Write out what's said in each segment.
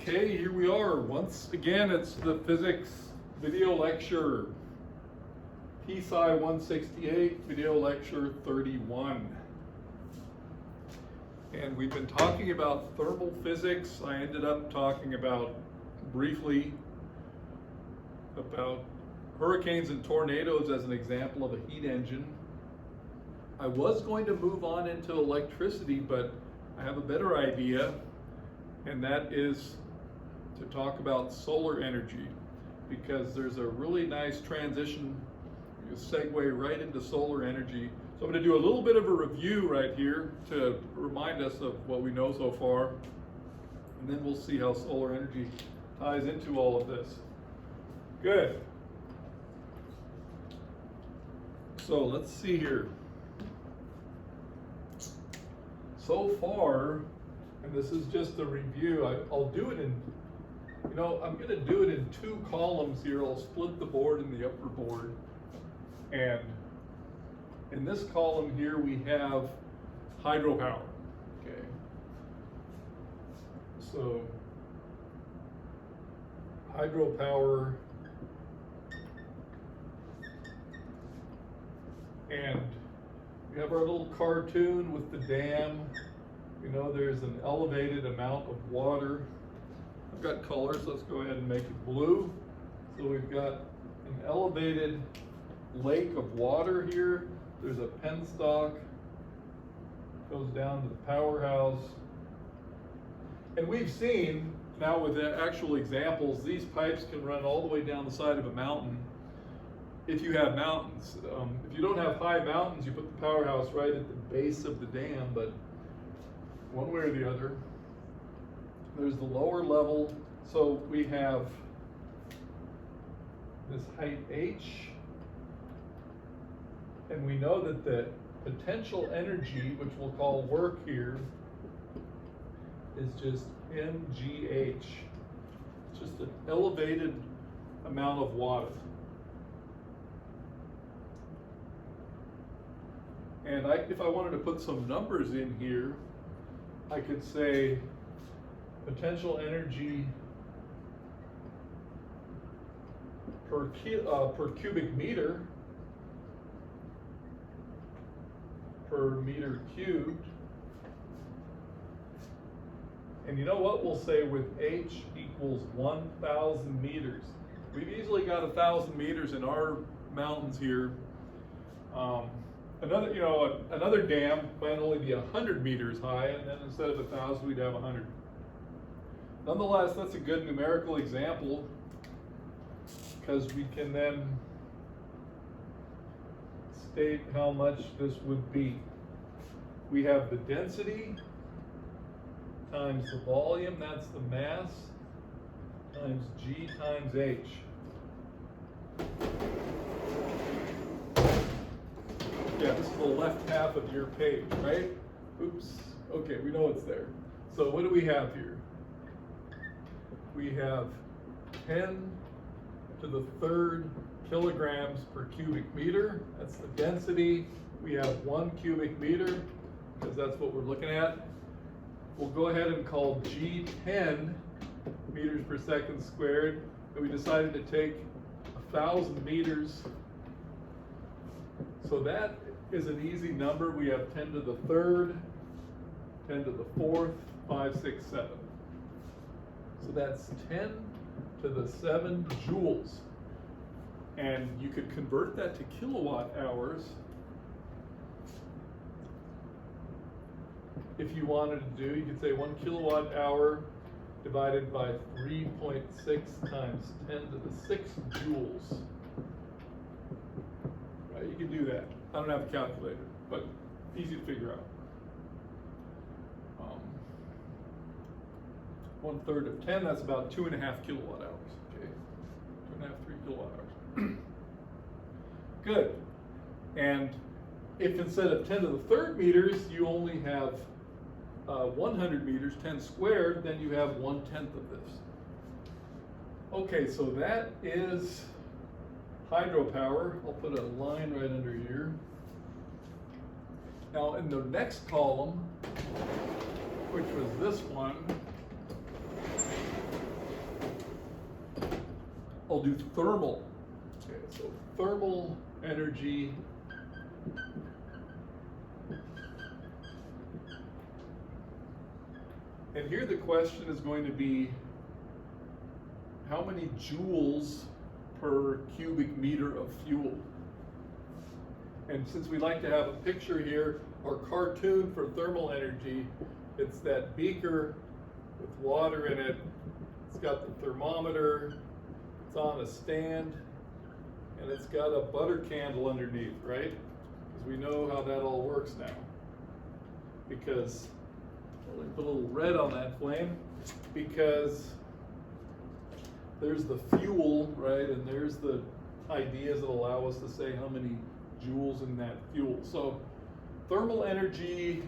Okay, here we are. Once again, it's the physics video lecture, psci 168, video lecture 31. And we've been talking about thermal physics. I ended up talking briefly about hurricanes and tornadoes as an example of a heat engine. I was going to move on into electricity, but I have a better idea, and that is to talk about solar energy, because there's a really nice transition, you segue right into solar energy. So I'm going to do a little bit of a review right here to remind us of what we know so far, and then we'll see how solar energy ties into all of this. Good. So let's see here. So far, and this is just a review, I'll do it in, I'm going to do it in two columns here. I'll split the board and the upper board. And in this column here, we have hydropower. Okay. So, hydropower, and we have our little cartoon with the dam. There's an elevated amount of water. I've got colors. Let's go ahead and make it blue. So we've got an elevated lake of water here. There's a penstock, goes down to the powerhouse. And we've seen now with the actual examples, these pipes can run all the way down the side of a mountain if you have mountains. If you don't have high mountains, you put the powerhouse right at the base of the dam, but one way or the other. There's the lower level. So we have this height H, and we know that the potential energy, which we'll call work here, is just mgh. It's just an elevated amount of water. And if I wanted to put some numbers in here, I could say potential energy per cubic meter per meter cubed. And you know what? We'll say with H equals 1,000 meters. We've easily got 1,000 meters in our mountains here. Another dam might only be 100 meters high, and then instead of 1,000, we'd have 100. Nonetheless, that's a good numerical example, because we can then state how much this would be. We have the density times the volume, that's the mass, times G times H. Yeah, this is the left half of your page, right? Oops. Okay, we know it's there. So what do we have here? We have 10 to the third kilograms per cubic meter. That's the density. We have 1 cubic meter, because that's what we're looking at. We'll go ahead and call G 10 meters per second squared. And we decided to take 1,000 meters. So that is an easy number. We have 10 to the third, 10 to the fourth, 5, 6, 7. So that's 10 to the 7 joules. And you could convert that to kilowatt hours if you wanted to do. You could say 1 kilowatt hour divided by 3.6 times 10 to the 6 joules. Right, you can do that. I don't have a calculator, but easy to figure out. 1/3 of 10, that's about 2.5 kilowatt hours. Okay, 2.5, 3 kilowatt hours. Good. And if instead of 10 to the third meters, you only have 100 meters, 10 squared, then you have 1/10 of this. Okay, so that is hydropower. I'll put a line right under here. Now in the next column, which was this one, I'll do thermal. Okay, so thermal energy and here the question is going to be how many joules per cubic meter of fuel. And since we like to have a picture here, our cartoon for thermal energy, it's that beaker with water in it. It's got the thermometer, it's on a stand, and it's got a butter candle underneath, right? Because we know how that all works now. Because, let me put a little red on that flame, because there's the fuel, right? And there's the ideas that allow us to say how many joules in that fuel. So thermal energy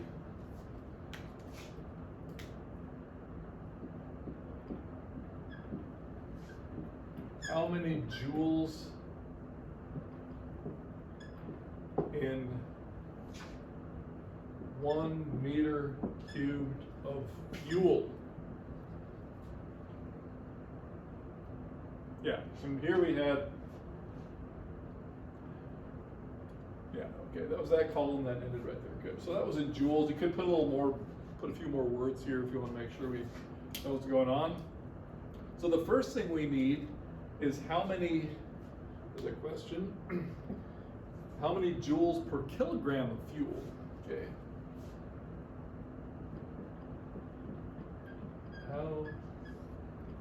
how many joules in 1 meter cubed of fuel? Yeah, and here we had, yeah, okay, that was that column that ended right there. Good. So that was in joules. You could put a little more, put a few more words here if you want to make sure we know what's going on. So the first thing we need is how many, there's a question, how many joules per kilogram of fuel? Okay. How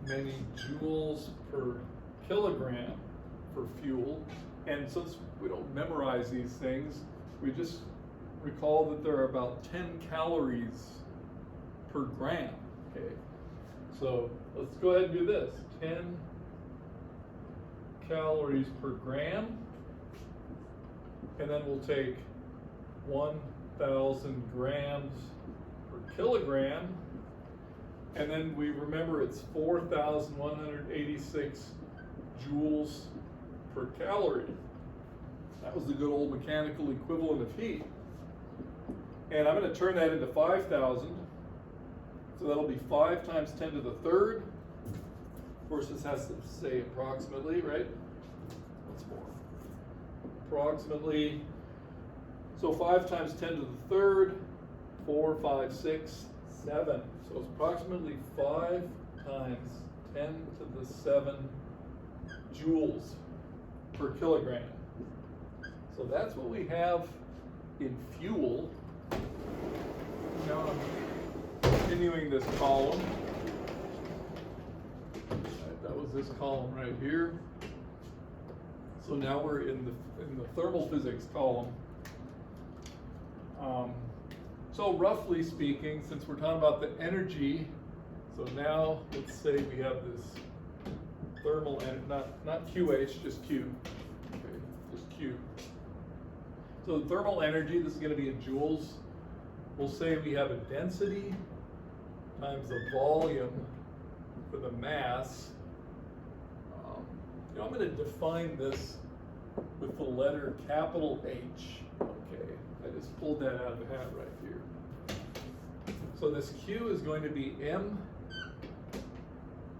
many joules per kilogram for fuel? And since we don't memorize these things, we just recall that there are about 10 calories per gram. Okay, so let's go ahead and do this. 10 calories per gram, and then we'll take 1,000 grams per kilogram, and then we remember it's 4,186 joules per calorie. That was the good old mechanical equivalent of heat. And I'm going to turn that into 5,000. So that'll be 5 times 10 to the third. Of course, this has to say approximately, right? What's more? Approximately. So 5 times 10 to the third, 4, 5, 6, 7. So it's approximately 5 times 10 to the 7 joules per kilogram. So that's what we have in fuel. Now I'm continuing this column. Right, that was this column right here. So now we're in the thermal physics column. So roughly speaking, since we're talking about the energy, so now let's say we have this thermal energy, not QH, just Q. Okay, just Q. So the thermal energy, this is going to be in joules. We'll say we have a density times the volume for the mass. I'm going to define this with the letter capital H. Okay, I just pulled that out of the hat right here. So this Q is going to be M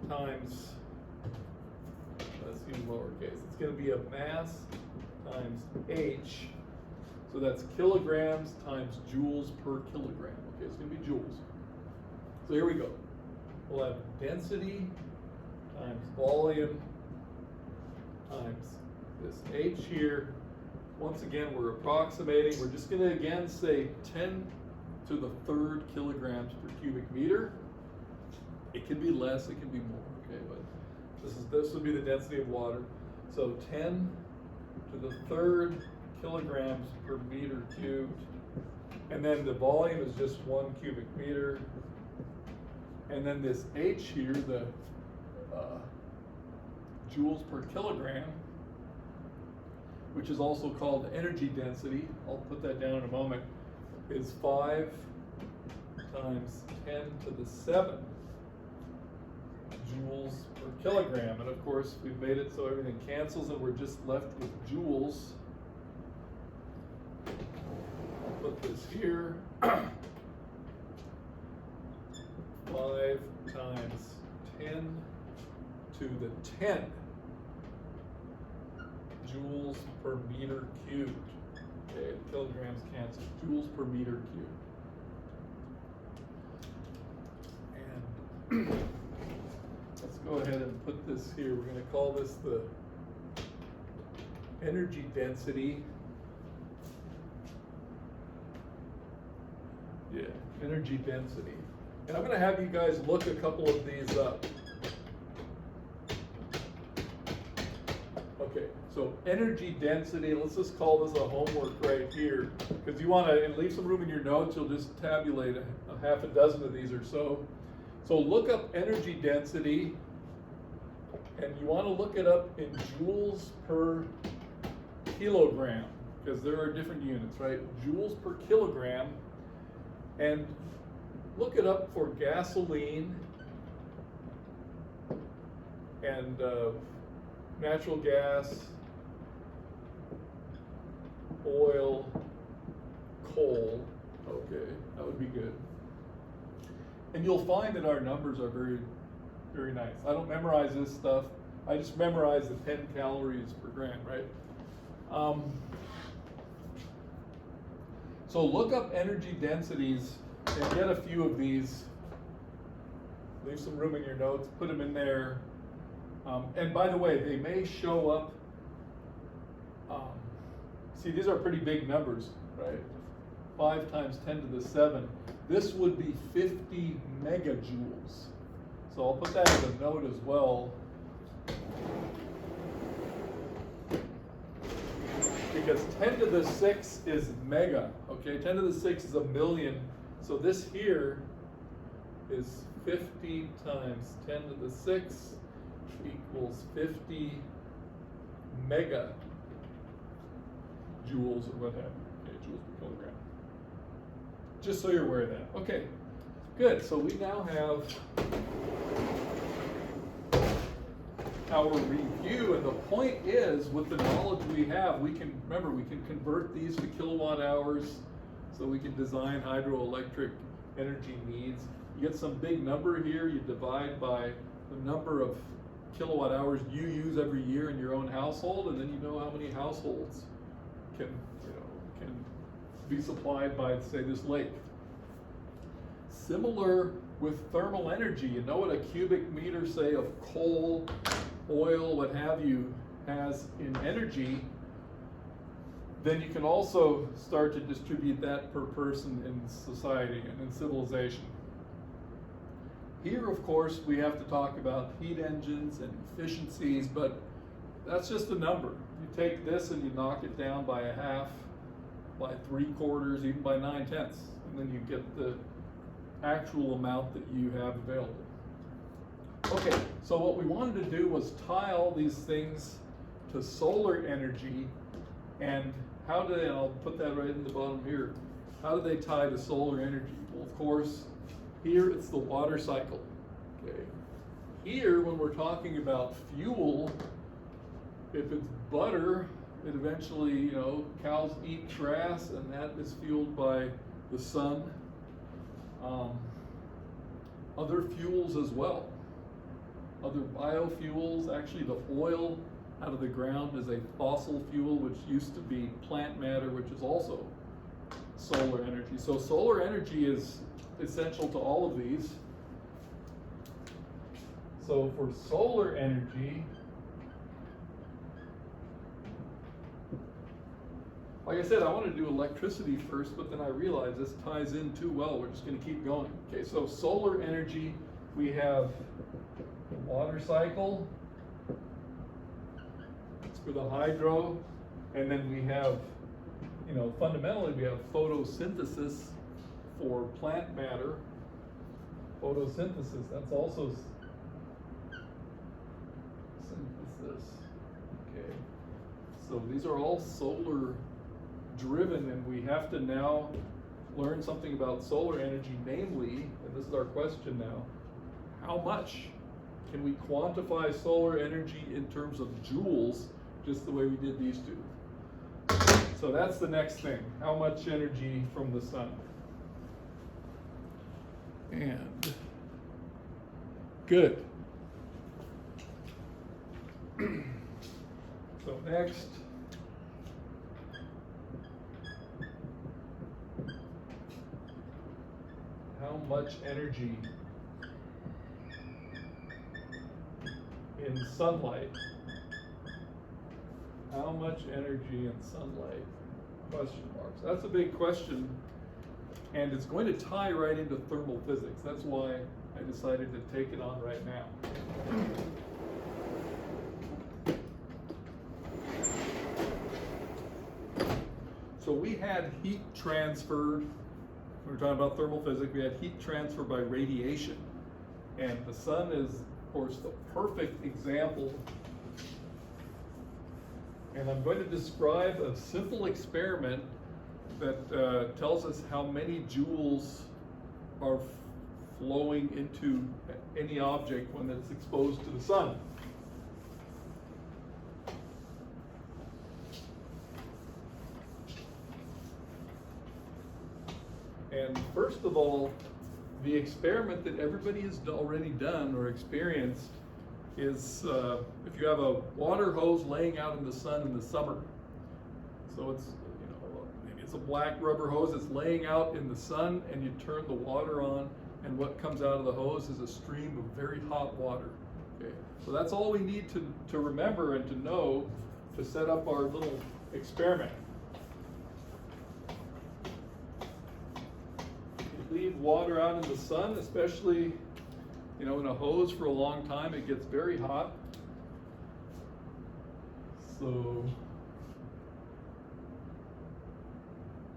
times, let's use lowercase, it's going to be a mass times H. So that's kilograms times joules per kilogram. Okay, it's going to be joules. So here we go. We'll have density times volume times this H here. Once again, we're approximating. We're just going to again say 10 to the third kilograms per cubic meter. It can be less, it can be more. Okay, but this would be the density of water. So 10 to the third kilograms per meter cubed, and then the volume is just 1 cubic meter, and then this H here, the joules per kilogram, which is also called energy density, I'll put that down in a moment, is 5 times 10 to the 7 joules per kilogram. And of course, we've made it so everything cancels and we're just left with joules. Put this here. 5 times 10 to the 10. joules per meter cubed. Okay, kilograms cancel. Joules per meter cubed. And let's go ahead and put this here. We're going to call this the energy density. Yeah, energy density. And I'm going to have you guys look a couple of these up. Okay, so energy density, let's just call this a homework right here, because you want to, and leave some room in your notes, you'll just tabulate a half a dozen of these or so. So look up energy density, and you want to look it up in joules per kilogram, because there are different units, right? Joules per kilogram, and look it up for gasoline and natural gas, oil, coal. Okay, that would be good. And you'll find that our numbers are very, very nice. I don't memorize this stuff. I just memorize the 10 calories per gram, right? So look up energy densities and get a few of these. Leave some room in your notes, put them in there. And by the way, they may show up, see, these are pretty big numbers, right? 5 times 10 to the 7. This would be 50 megajoules. So I'll put that as a note as well. Because 10 to the 6 is mega, okay? 10 to the 6 is a million. So this here is 50 times 10 to the 6 equals 50 mega joules or what have you. Okay, joules per kilogram. Just so you're aware of that. Okay, good. So we now have our review, and the point is, with the knowledge we have, we can, remember, we can convert these to kilowatt hours, so we can design hydroelectric energy needs. You get some big number here, you divide by the number of kilowatt hours you use every year in your own household, and then you know how many households can be supplied by, say, this lake. Similar with thermal energy. You know what a cubic meter, say, of coal, oil, what have you, has in energy. Then you can also start to distribute that per person in society and in civilization. Here, of course, we have to talk about heat engines and efficiencies, but that's just a number. You take this and you knock it down by a half, by 3/4, even by 9/10, and then you get the actual amount that you have available. Okay, so what we wanted to do was tie all these things to solar energy, and how do they, and I'll put that right in the bottom here, how do they tie to solar energy? Well, of course, here it's the water cycle, okay? Here, when we're talking about fuel, if it's butter, it eventually, cows eat grass, and that is fueled by the sun. Other fuels as well. Other biofuels, actually the oil out of the ground is a fossil fuel, which used to be plant matter, which is also solar energy. So solar energy is essential to all of these. So for solar energy, like I said, I want to do electricity first, but then I realized this ties in too well. We're just going to keep going. Okay, so solar energy, we have the water cycle. It's for the hydro. And then we have, fundamentally we have photosynthesis for plant matter. Photosynthesis, that's also synthesis. Okay, so these are all solar driven, and we have to now learn something about solar energy, namely, and this is our question now, how much can we quantify solar energy in terms of joules, just the way we did these two? So that's the next thing, how much energy from the sun. And good. So next, much energy in sunlight? How much energy in sunlight? Question marks. That's a big question, and it's going to tie right into thermal physics. That's why I decided to take it on right now. So we had heat transfer. We were talking about thermal physics. We had heat transfer by radiation, and the sun is, of course, the perfect example. And I'm going to describe a simple experiment that tells us how many joules are flowing into any object when it's exposed to the sun. And first of all, the experiment that everybody has already done or experienced is if you have a water hose laying out in the sun in the summer. So it's, maybe it's a black rubber hose that's laying out in the sun, and you turn the water on, and what comes out of the hose is a stream of very hot water. Okay, so that's all we need to remember and to know to set up our little experiment. You leave water out in the sun, especially in a hose for a long time, it gets very hot. So,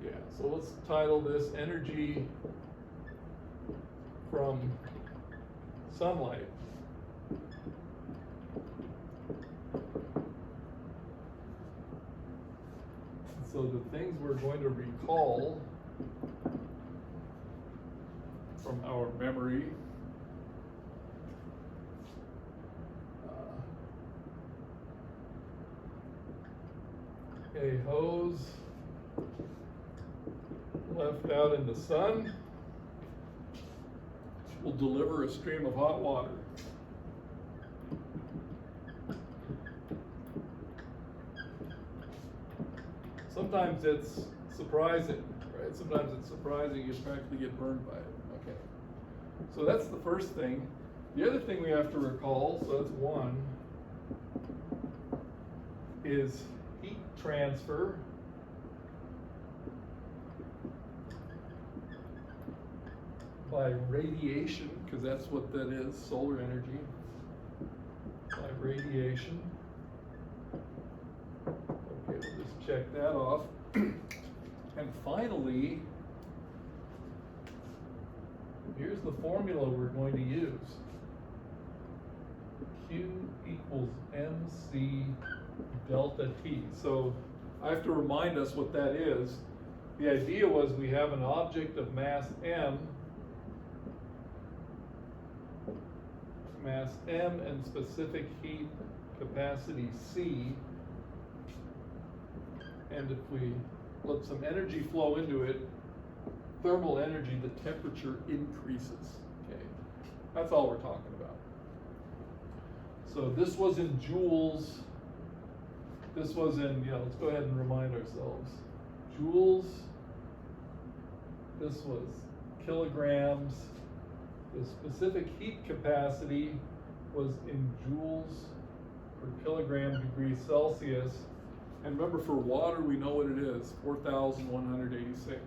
yeah, so let's title this Energy from Sunlight. So the things we're going to recall from our memory. A hose left out in the sun will deliver a stream of hot water. Sometimes it's surprising, right? Sometimes it's surprising you actually get burned by it. Okay. So that's the first thing. The other thing we have to recall, so that's one, is heat transfer by radiation, because that's what that is, solar energy, by radiation. Okay, we'll just check that off. And finally, here's the formula we're going to use. Q equals mc delta T. So I have to remind us what that is. The idea was we have an object of mass m and specific heat capacity C, and if we let some energy flow into it, thermal energy, the temperature increases. Okay, that's all we're talking about. So this was in joules. This was in, let's go ahead and remind ourselves. Joules, this was kilograms. The specific heat capacity was in joules per kilogram degrees Celsius. And remember, for water, we know what it is, 4,186.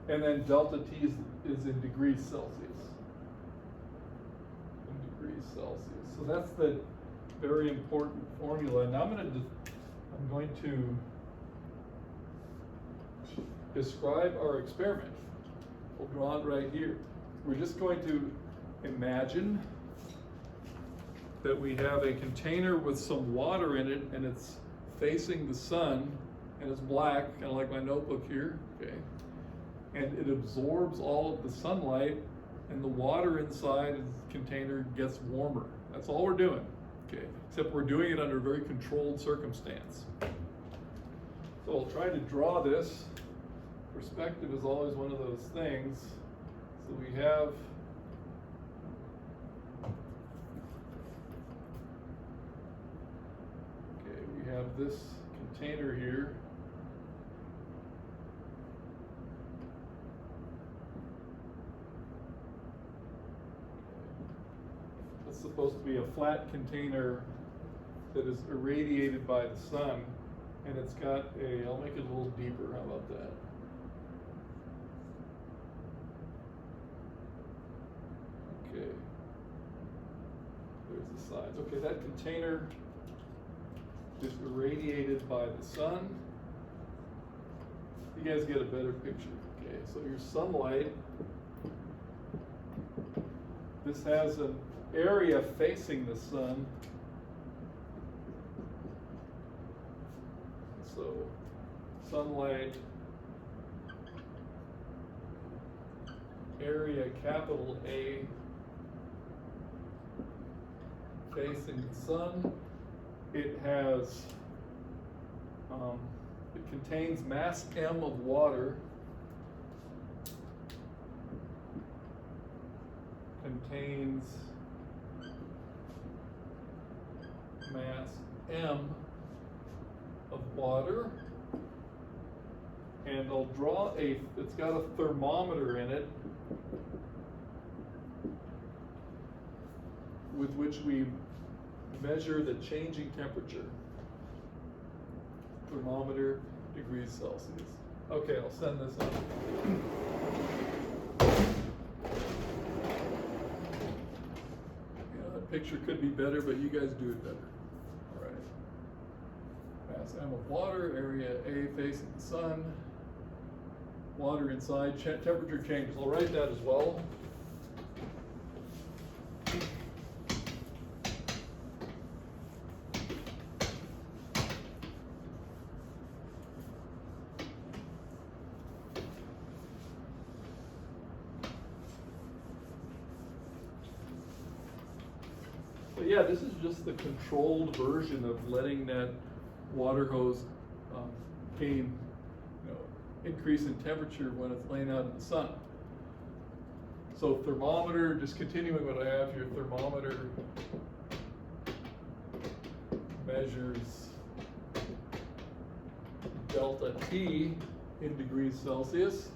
And then delta T is in degrees Celsius. In degrees Celsius. So that's the very important formula. Now I'm going to describe our experiment. We'll draw it right here. We're just going to imagine that we have a container with some water in it, and it's facing the sun, and it's black, kind of like my notebook here, okay? And it absorbs all of the sunlight, and the water inside the container gets warmer. That's all we're doing, okay? Except we're doing it under a very controlled circumstance. So I'll try to draw this. Perspective is always one of those things. So we have this container here. supposed to be a flat container that is irradiated by the sun, and it's got a, I'll make it a little deeper, how about that? Okay, there's the sides. Okay, that container is irradiated by the sun. You guys get a better picture. Okay, so your sunlight, this has an area facing the sun. So sunlight, area capital A, facing the sun. It has, it contains mass M of water, contains mass M of water, and I'll draw it's got a thermometer in it with which we measure the changing temperature. Thermometer, degrees Celsius. Okay, I'll send this up. Yeah, that picture could be better, but you guys do it better. All right. Mass M of water, area A facing the sun, water inside, temperature changes. I'll write that as well. But yeah, this is just the controlled version of letting that water hose gain, increase in temperature when it's laying out in the sun. So thermometer, just continuing what I have here, thermometer measures delta T in degrees Celsius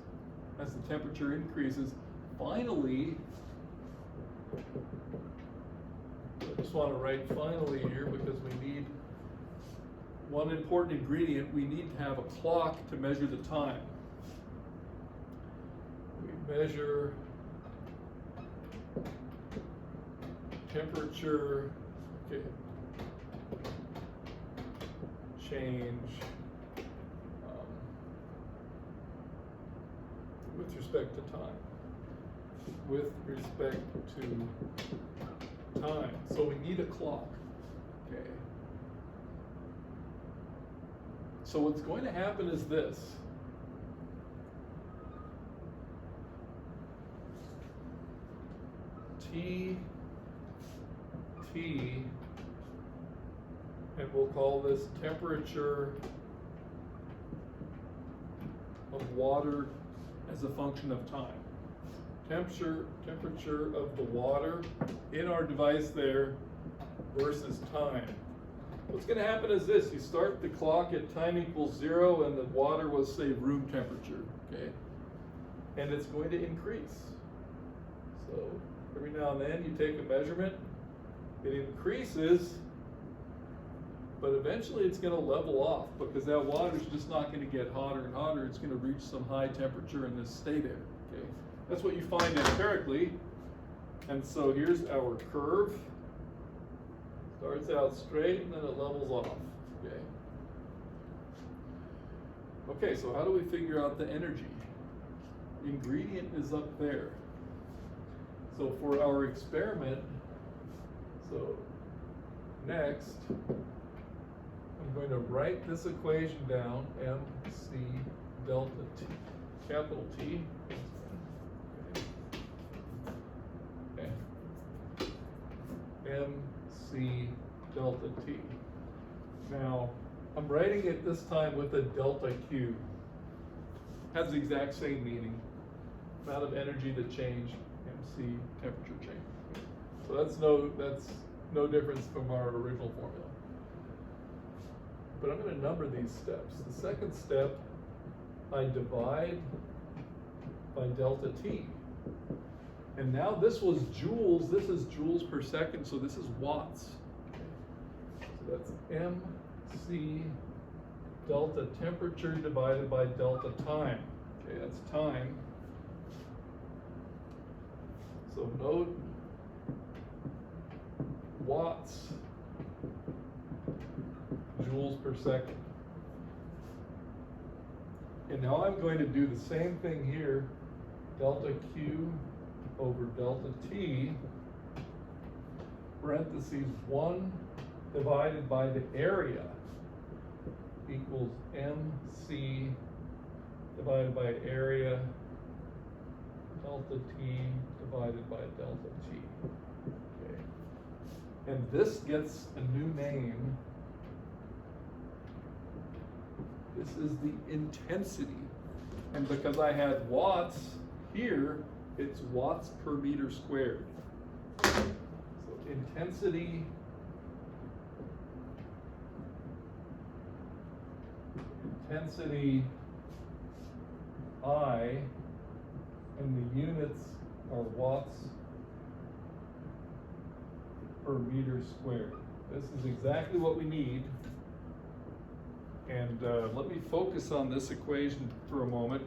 as the temperature increases. Finally, I just want to write finally here because we need one important ingredient. We need to have a clock to measure the time. We measure temperature, okay, change with respect to time. With respect to time. So we need a clock. Okay. So what's going to happen is this. T, and we'll call this temperature of water as a function of time. Temperature of the water in our device there versus time. What's going to happen is this: you start the clock at time equals 0 and the water was, say, room temperature, okay? And it's going to increase. So every now and then you take a measurement, it increases, but eventually it's going to level off because that water is just not going to get hotter and hotter. It's going to reach some high temperature and just stay there, okay? That's what you find empirically. And so here's our curve. Starts out straight and then it levels off, okay? Okay, so how do we figure out the energy? The ingredient is up there. So for our experiment, so next, I'm going to write this equation down, MC delta T, capital T. Okay. MC delta T. Now, I'm writing it this time with a delta Q. Has the exact same meaning. Amount of energy that changed, MC temperature change. So that's no difference from our original formula. But I'm going to number these steps. The second step, I divide by delta T. And now this was joules, this is joules per second, so this is watts. So that's MC delta temperature divided by delta time. Okay, that's time. So note watts joules per second. And now I'm going to do the same thing here, delta Q over delta T, parentheses 1 divided by the area equals MC divided by area delta T divided by delta T. Okay. And this gets a new name. This is the intensity. And because I had watts here, it's watts per meter squared. So intensity I, and the units are watts per meter squared. This is exactly what we need. And let me focus on this equation for a moment,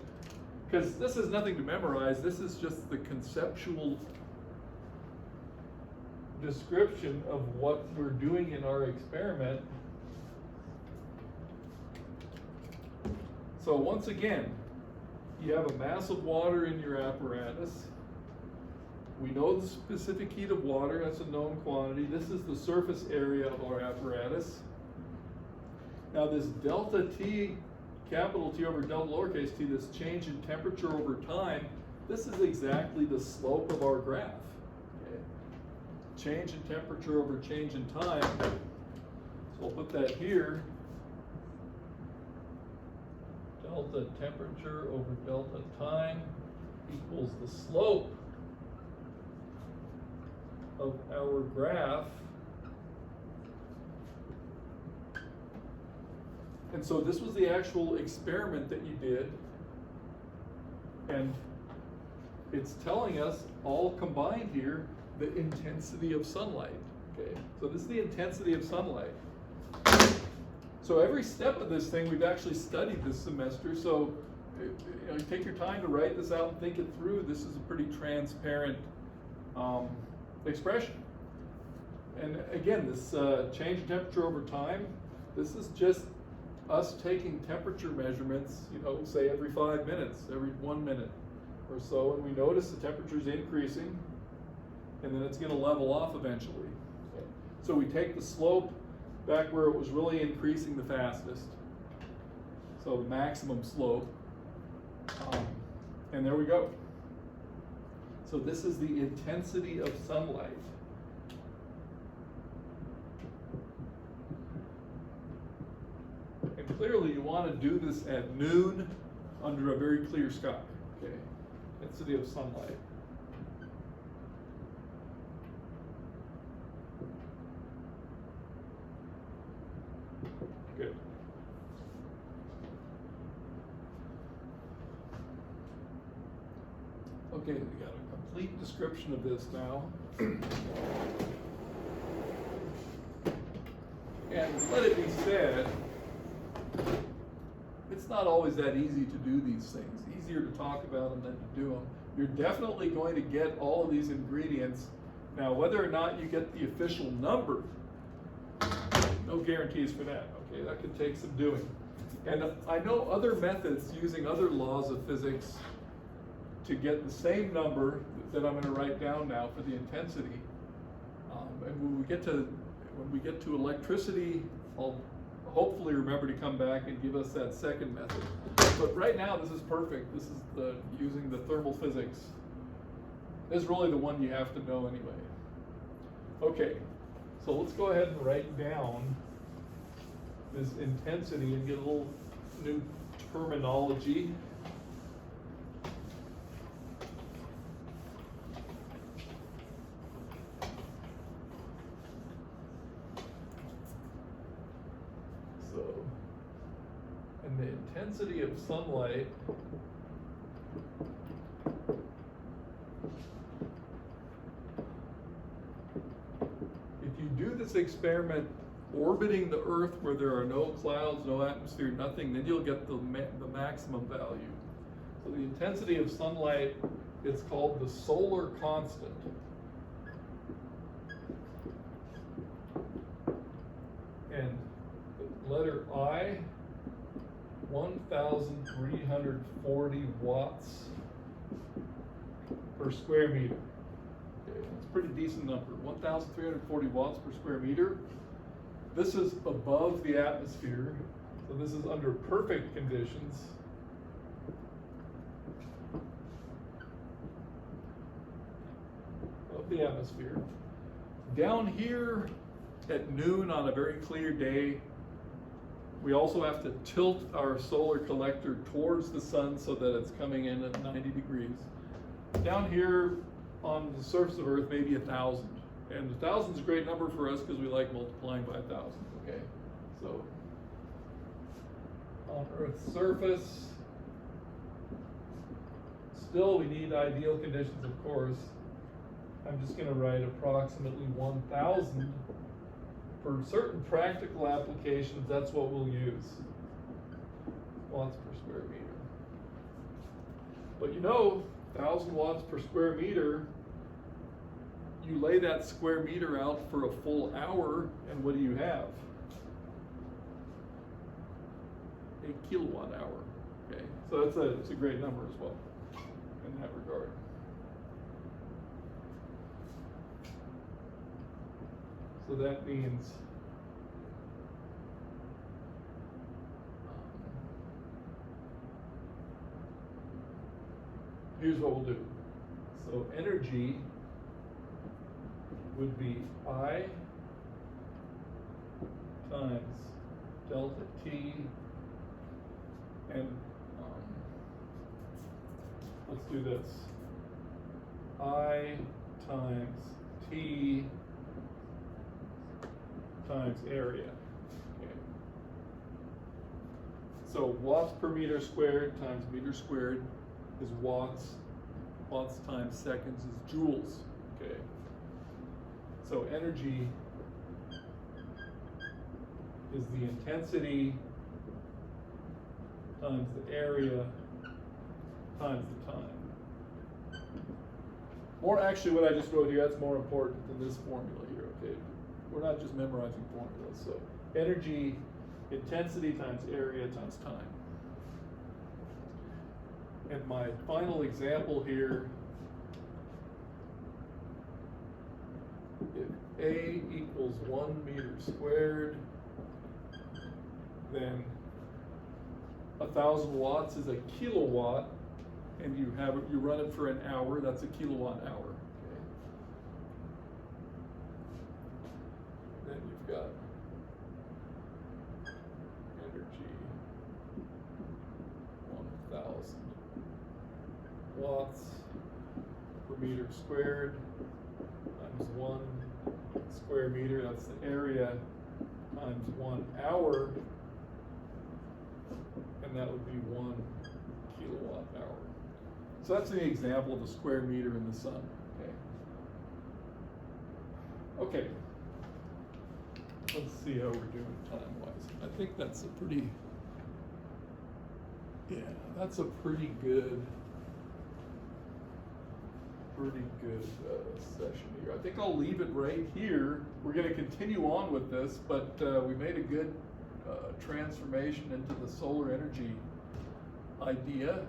because this is nothing to memorize. This is just the conceptual description of what we're doing in our experiment. So once again, you have a mass of water in your apparatus. We know the specific heat of water, that's a known quantity. This is the surface area of our apparatus. Now this delta T, capital T over delta lowercase t, this change in temperature over time, this is exactly the slope of our graph. Okay. Change in temperature over change in time. So I'll put that here. Delta temperature over delta time equals the slope of our graph. And so this was the actual experiment that you did, and it's telling us all combined here the intensity of sunlight. Okay, so this is the intensity of sunlight. So every step of this thing we've actually studied this semester, so take your time to write this out and think it through. This is a pretty transparent expression. And again, this change in temperature over time, this is just us taking temperature measurements, say every 5 minutes, every 1 minute or so, and we notice the temperature is increasing, and then it's going to level off eventually. Okay. So we take the slope back where it was really increasing the fastest, so the maximum slope, and there we go. So this is the intensity of sunlight. And clearly you want to do this at noon under a very clear sky. Okay, intensity of sunlight. Good. Okay, we got a complete description of this now. And let it be said, it's not always that easy to do these things. Easier to talk about them than to do them. You're definitely going to get all of these ingredients. Now, whether or not you get the official number, no guarantees for that. Okay, that could take some doing. And I know other methods using other laws of physics to get the same number that I'm going to write down now for the intensity. And when we get to electricity, I'll hopefully remember to come back and give us that second method. But right now, this is perfect. This is using the thermal physics. This is really the one you have to know anyway. Okay, so let's go ahead and write down this intensity and get a little new terminology. And the intensity of sunlight the experiment orbiting the Earth where there are no clouds, no atmosphere, nothing, then you'll get the maximum value. So the intensity of sunlight is called the solar constant. And letter I, 1,340 watts per square meter. Okay, that's a pretty decent number. 1,340 watts per square meter. This is above the atmosphere, so this is under perfect conditions. Of the atmosphere. Down here at noon on a very clear day, we also have to tilt our solar collector towards the sun so that it's coming in at 90 degrees. Down here on the surface of Earth, maybe 1,000. And 1,000 is a great number for us because we like multiplying by 1,000, okay? So, on Earth's surface, still we need ideal conditions, of course. I'm just going to write approximately 1,000. For certain practical applications, that's what we'll use. Watts per square meter. But you know, 1,000 watts per square meter, you lay that square meter out for a full hour, and what do you have? A kilowatt hour. Okay, so it's a great number as well in that regard. So that means here's what we'll do. So energy would be I times delta T, and let's do this. I times T times area. Okay. So watts per meter squared times meter squared is watts. Watts times seconds is joules. Okay. So energy is the intensity times the area times the time. Or actually what I just wrote here, that's more important than this formula here, okay? We're not just memorizing formulas. So energy, intensity times area times time. And my final example here, if A equals 1 meter squared, then 1,000 watts is a kilowatt, and you run it for an hour, that's a kilowatt hour. Okay. Then you've got energy, 1,000 watts per meter squared times 1 square meter, that's the area, times 1 hour, and that would be 1 kilowatt hour. So that's an example of a square meter in the sun. Okay. Okay. Let's see how we're doing time-wise. I think that's a pretty, that's a pretty good session here. I think I'll leave it right here. We're going to continue on with this, but we made a good transformation into the solar energy idea.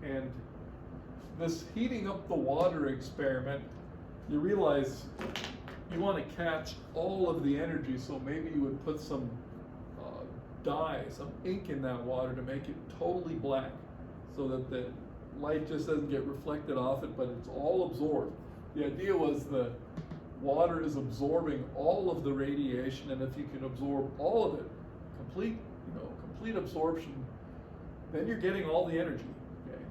And this heating up the water experiment, you realize you want to catch all of the energy, so maybe you would put some dye, some ink in that water to make it totally black, so that the light just doesn't get reflected off it, but it's all absorbed. The idea was the water is absorbing all of the radiation, and if you can absorb all of it, complete absorption, then you're getting all the energy. Okay,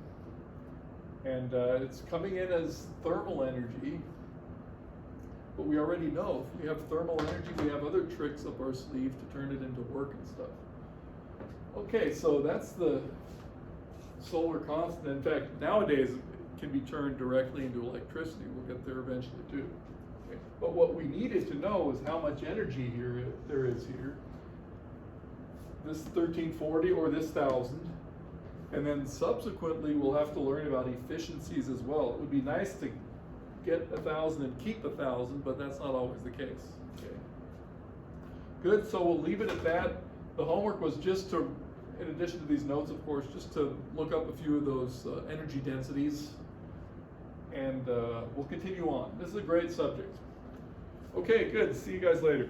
and it's coming in as thermal energy, but we already know if we have thermal energy, we have other tricks up our sleeve to turn it into work and stuff. Okay, so that's the solar constant. In fact, nowadays it can be turned directly into electricity. We'll get there eventually too. Okay. But what we needed to know is how much energy there is here. This 1340 or this 1,000. And then subsequently we'll have to learn about efficiencies as well. It would be nice to get 1,000 and keep 1,000, but that's not always the case. Okay. Good, so we'll leave it at that. The homework was just to, in addition to these notes, of course, just to look up a few of those energy densities. And we'll continue on. This is a great subject. Okay, good. See you guys later.